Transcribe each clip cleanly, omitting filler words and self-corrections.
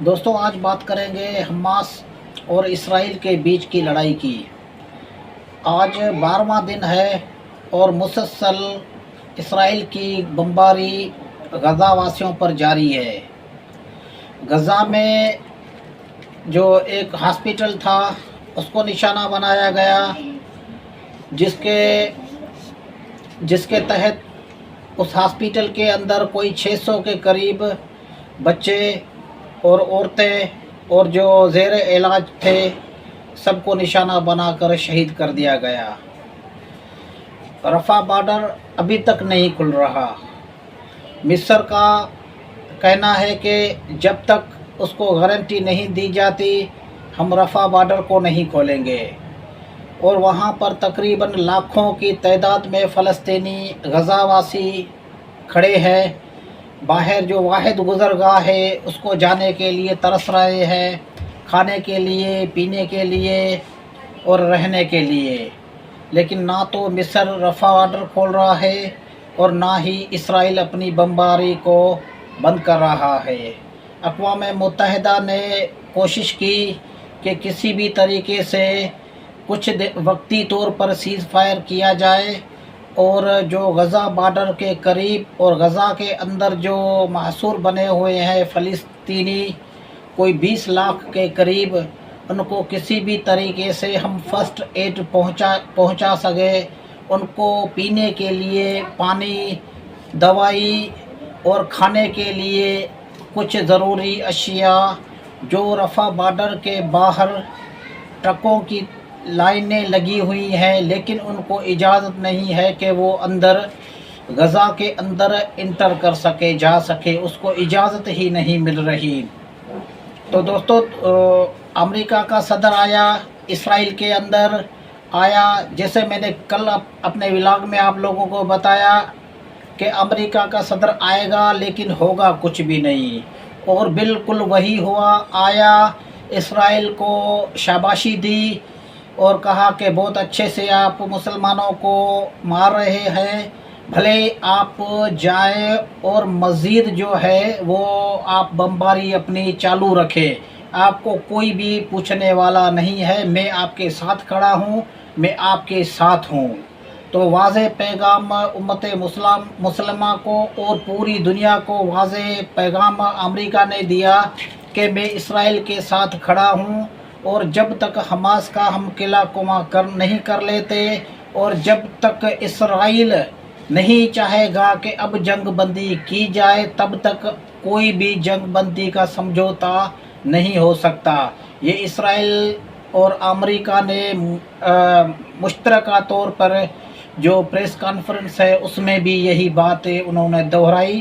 دوستوں آج بات کریں گے حماس اور اسرائیل کے بیچ کی لڑائی کی۔ آج 12واں دن ہے اور مسلسل اسرائیل کی بمباری غزہ واسیوں پر جاری ہے۔ غزہ میں جو ایک ہاسپٹل تھا اس کو نشانہ بنایا گیا، جس کے تحت اس ہاسپٹل کے اندر کوئی 600 کے قریب بچے اور عورتیں اور جو زیر علاج تھے سب کو نشانہ بنا کر شہید کر دیا گیا۔ رفح بارڈر ابھی تک نہیں کھل رہا۔ مصر کا کہنا ہے کہ جب تک اس کو گارنٹی نہیں دی جاتی ہم رفح بارڈر کو نہیں کھولیں گے، اور وہاں پر تقریباً لاکھوں کی تعداد میں فلسطینی غزہ واسی کھڑے ہیں۔ باہر جو واحد گزرگاہ ہے اس کو جانے کے لیے ترس رہے ہیں، کھانے کے لیے، پینے کے لیے اور رہنے کے لیے، لیکن نہ تو مصر رفح بارڈر کھول رہا ہے اور نہ ہی اسرائیل اپنی بمباری کو بند کر رہا ہے۔ اقوام متحدہ نے کوشش کی کہ کسی بھی طریقے سے کچھ وقتی طور پر سیز فائر کیا جائے، اور جو غزہ بارڈر کے قریب اور غزہ کے اندر جو محصور بنے ہوئے ہیں فلسطینی کوئی 20 لاکھ کے قریب، ان کو کسی بھی طریقے سے ہم فرسٹ ایڈ پہنچا سکے، ان کو پینے کے لیے پانی، دوائی اور کھانے کے لیے کچھ ضروری اشیاء جو رفح بارڈر کے باہر ٹرکوں کی لائنیں لگی ہوئی ہیں، لیکن ان کو اجازت نہیں ہے کہ وہ اندر غزہ کے اندر انٹر کر سکے، جا سکے، اس کو اجازت ہی نہیں مل رہی۔ تو دوستو امریکہ کا صدر آیا، اسرائیل کے اندر آیا، جیسے میں نے کل اپنے ولاگ میں آپ لوگوں کو بتایا کہ امریکہ کا صدر آئے گا لیکن ہوگا کچھ بھی نہیں، اور بالکل وہی ہوا۔ آیا، اسرائیل کو شاباشی دی اور کہا کہ بہت اچھے سے آپ مسلمانوں کو مار رہے ہیں، بھلے آپ جائیں اور مزید جو ہے وہ آپ بمباری اپنی چالو رکھیں، آپ کو کوئی بھی پوچھنے والا نہیں ہے، میں آپ کے ساتھ کھڑا ہوں، میں آپ کے ساتھ ہوں۔ تو واضح پیغام امت مسلمہ کو اور پوری دنیا کو واضح پیغام امریکہ نے دیا کہ میں اسرائیل کے ساتھ کھڑا ہوں، اور جب تک حماس کا ہم قلعہ کما نہیں کر لیتے، اور جب تک اسرائیل نہیں چاہے گا کہ اب جنگ بندی کی جائے، تب تک کوئی بھی جنگ بندی کا سمجھوتا نہیں ہو سکتا۔ یہ اسرائیل اور امریکہ نے مشترکہ طور پر جو پریس کانفرنس ہے اس میں بھی یہی بات انہوں نے دہرائی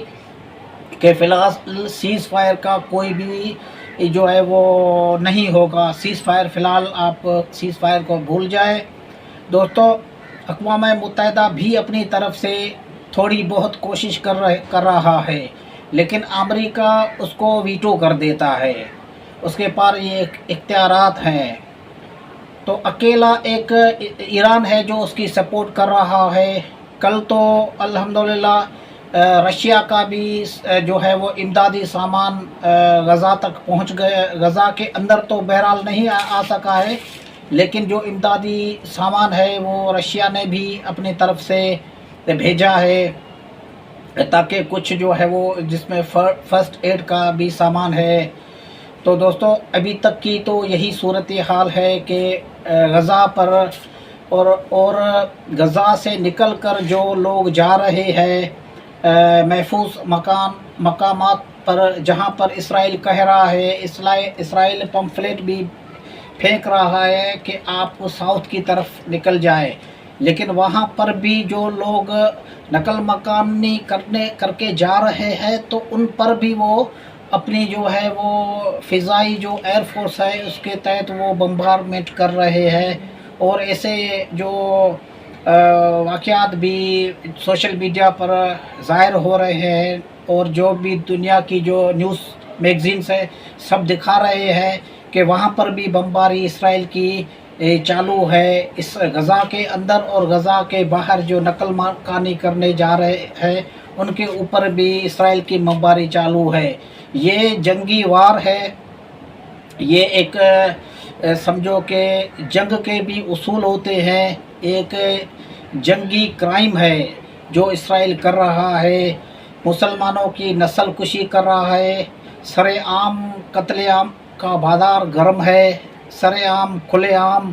کہ فی الحال سیز فائر کا کوئی بھی جو ہے وہ نہیں ہوگا، سیز فائر فی الحال آپ سیز فائر کو بھول جائیں۔ دوستو اقوام متحدہ بھی اپنی طرف سے تھوڑی بہت کوشش کر رہا ہے، لیکن امریکہ اس کو ویٹو کر دیتا ہے، اس کے پاس یہ اختیارات ہیں۔ تو اکیلا ایک ایران ہے جو اس کی سپورٹ کر رہا ہے۔ کل تو الحمدللہ رشیا کا بھی جو ہے وہ امدادی سامان غزہ تک پہنچ گئے، غزہ کے اندر تو بہرحال نہیں آ سکا ہے، لیکن جو امدادی سامان ہے وہ رشیا نے بھی اپنی طرف سے بھیجا ہے، تاکہ کچھ جو ہے وہ جس میں فرسٹ ایڈ کا بھی سامان ہے۔ تو دوستو ابھی تک کی تو یہی صورتحال ہے کہ غزہ پر اور غزہ سے نکل کر جو لوگ جا رہے ہیں محفوظ مقامات پر، جہاں پر اسرائیل کہہ رہا ہے، اسرائیل پمفلیٹ بھی پھینک رہا ہے کہ آپ ساؤتھ کی طرف نکل جائیں، لیکن وہاں پر بھی جو لوگ نقل مکانی کر کے جا رہے ہیں تو ان پر بھی وہ اپنی جو ہے وہ فضائی جو ایئر فورس ہے اس کے تحت وہ بمبارمنٹ کر رہے ہیں، اور ایسے جو واقعات بھی سوشل میڈیا پر ظاہر ہو رہے ہیں، اور جو بھی دنیا کی جو نیوز میگزینس ہے سب دکھا رہے ہیں کہ وہاں پر بھی بمباری اسرائیل کی چالو ہے، اس غزہ کے اندر اور غزہ کے باہر جو نقل مکانی کرنے جا رہے ہیں ان کے اوپر بھی اسرائیل کی بمباری چالو ہے۔ یہ جنگی وار ہے، یہ ایک سمجھو کہ جنگ کے بھی اصول ہوتے ہیں، ایک جنگی کرائم ہے جو اسرائیل کر رہا ہے، مسلمانوں کی نسل کشی کر رہا ہے، سر عام قتل عام کا بازار گرم ہے، سر عام کھلے عام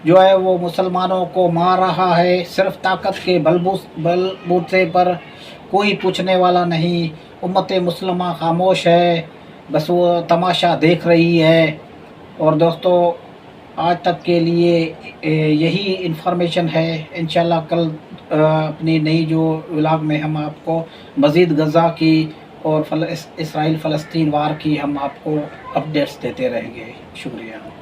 جو ہے وہ مسلمانوں کو مار رہا ہے، صرف طاقت کے بل بوتے پر، کوئی پوچھنے والا نہیں، امت مسلمہ خاموش ہے، بس وہ تماشا دیکھ رہی ہے۔ اور دوستو آج تک کے لیے یہی انفارمیشن ہے، انشاءاللہ کل اپنی نئی جو ولاگ میں ہم آپ کو مزید غزہ کی اور اسرائیل فلسطین وار کی ہم آپ کو اپڈیٹس دیتے رہیں گے۔ شکریہ۔